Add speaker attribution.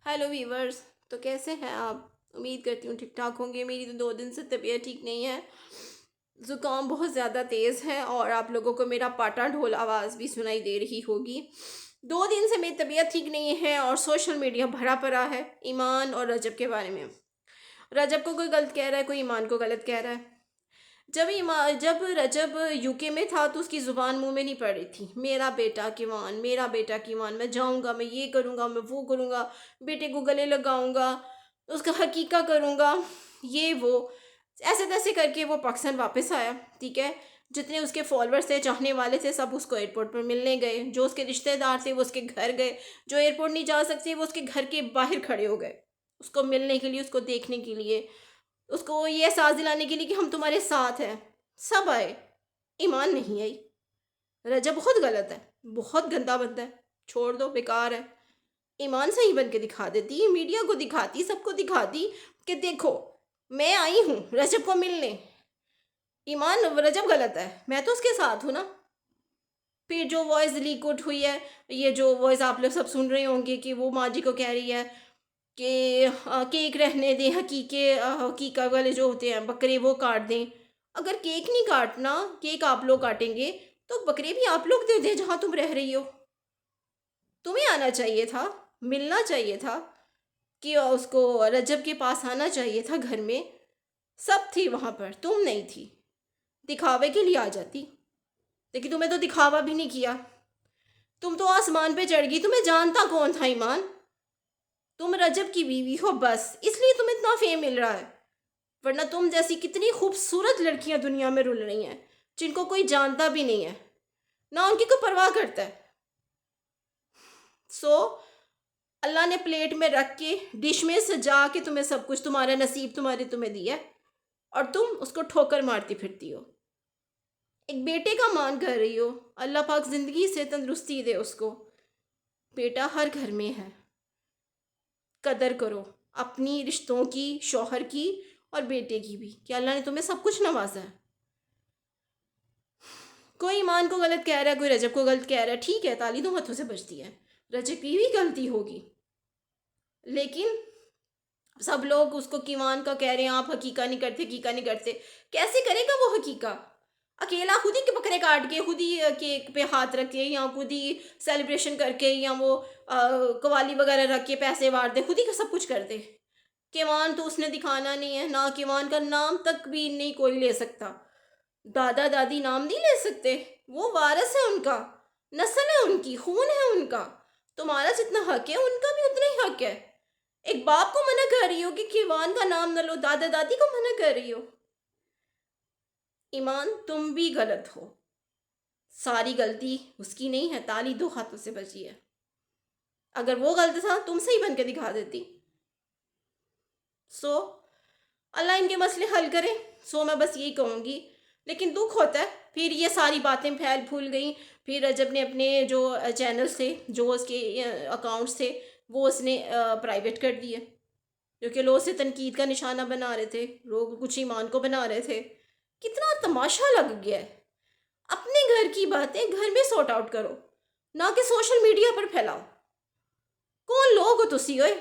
Speaker 1: Hello viewers. तो कैसे हैं आप? उम्मीद करती हूँ ठीक ठाक होंगे। मेरी तो 2 दिन से तबीयत ठीक नहीं है। ज़ुकाम बहुत ज़्यादा तेज़ है और आप लोगों को मेरा पाटा ढोल आवाज़ भी सुनाई दे रही होगी। 2 दिन से मेरी तबीयत ठीक नहीं है और सोशल मीडिया भरा पड़ा है ईमान और रजब के बारे में। रजब को कोई गलत कह रहा है, कोई ईमान को गलत कह रहा है। जब रजब यूके में था तो उसकी ज़ुबान मुंह में नहीं पड़ रही थी, मेरा बेटा कीवान, मेरा बेटा कीवान, मैं जाऊंगा, मैं ये करूंगा, मैं वो करूंगा, बेटे को गले लगाऊंगा, उसका हकीका करूंगा, ये वो ऐसे तैसे करके वो पाकिस्तान वापस आया। ठीक है। जितने उसके फॉलोअर्स थे, चाहने वाले थे, सब उसको एयरपोर्ट पर मिलने गए। जो उसके रिश्तेदार थे वो उसके घर गए। जो एयरपोर्ट नहीं जा सकते वो उसके घर के बाहर खड़े हो गए उसको मिलने के लिए, उसको देखने के लिए, उसको ये एहसास दिलाने के लिए कि हम तुम्हारे साथ हैं। सब आए, ईमान नहीं आई। रजब बहुत गलत है, बहुत गंदा बंदा है, छोड़ दो, बेकार है। ईमान सही बन के दिखा देती, मीडिया को दिखाती, सबको दिखाती कि देखो मैं आई हूँ रजब को मिलने। ईमान, रजब गलत है, मैं तो उसके साथ हूँ ना। फिर जो वॉइस लीक आउट हुई है, ये जो वॉइस आप लोग सब सुन रहे होंगे कि वो माँ जी को कह रही है कि केक रहने दें, हकीका वाले जो होते हैं बकरे वो काट दें। अगर केक नहीं काटना, केक आप लोग काटेंगे तो बकरे भी आप लोग दे दें जहाँ तुम रह रही हो। तुम्हें आना चाहिए था, मिलना चाहिए था, कि उसको रजब के पास आना चाहिए था घर में। सब थी वहाँ पर, तुम नहीं थी। दिखावे के लिए आ जाती, लेकिन तुम्हें तो दिखावा भी नहीं किया। तुम तो आसमान पे चढ़ गई। तुम्हें जानता कौन था ईमान? तुम रजब की बीवी हो, बस इसलिए तुम्हें इतना फेम मिल रहा है। वरना तुम जैसी कितनी खूबसूरत लड़कियां दुनिया में रुल रही हैं, जिनको कोई जानता भी नहीं है, ना उनकी कोई परवाह करता है। सो अल्लाह ने प्लेट में रख के, डिश में सजा के तुम्हें सब कुछ, तुम्हारा नसीब तुम्हें दिया है, और तुम उसको ठोकर मारती फिरती हो। एक बेटे का मान कर रही हो। अल्लाह पाक जिंदगी से तंदुरुस्ती दे उसको। बेटा हर घर में है, कदर करो अपनी रिश्तों की, शौहर की और बेटे की भी, कि अल्लाह ने तुम्हें सब कुछ नवाजा है। कोई ईमान को गलत कह रहा है, कोई रजब को गलत कह रहा है, ठीक है, ताली दो हाथों से बचती है। रजब की भी गलती होगी, लेकिन सब लोग उसको कीवान का कह रहे हैं, आप हकीका नहीं करते, हकीका नहीं करते। कैसे करेगा वो हकीका? अकेला खुद ही के बकरे काट के, खुद ही केक पे हाथ रख के, या खुद ही सेलिब्रेशन करके, या वो कवाली वगैरह रख के पैसे वार दे, खुद ही का सब कुछ कर दे। कीवान तो उसने दिखाना नहीं है ना, कीवान का नाम तक भी नहीं कोई ले सकता। दादा दादी नाम नहीं ले सकते, वो वारस है उनका, नस्ल है उनकी, खून है उनका। तुम्हारा जितना हक है उनका भी उतना ही हक है। एक बाप को मना कर रही हो कि कीवान का नाम न लो, दादा दादी को मना कर रही हो। ईमान, तुम भी गलत हो। सारी गलती उसकी नहीं है, ताली दो हाथों से बची है। अगर वो गलत था, तुम सही बन के दिखा देती। सो अल्लाह इनके मसले हल करे। सो मैं बस यही कहूँगी। लेकिन दुख होता है, फिर ये सारी बातें फैल फूल गई। फिर रजब ने अपने जो चैनल्स थे, जो उसके अकाउंट्स थे, वो उसने प्राइवेट कर दिए, क्योंकि लोग उसे तनकीद का निशाना बना रहे थे, लोग कुछ ईमान को बना रहे थे। कितना तमाशा लग गया है। अपने घर की बातें घर में सॉर्ट आउट करो, ना कि सोशल मीडिया पर फैलाओ। कौन लोग हो तुसी ओए?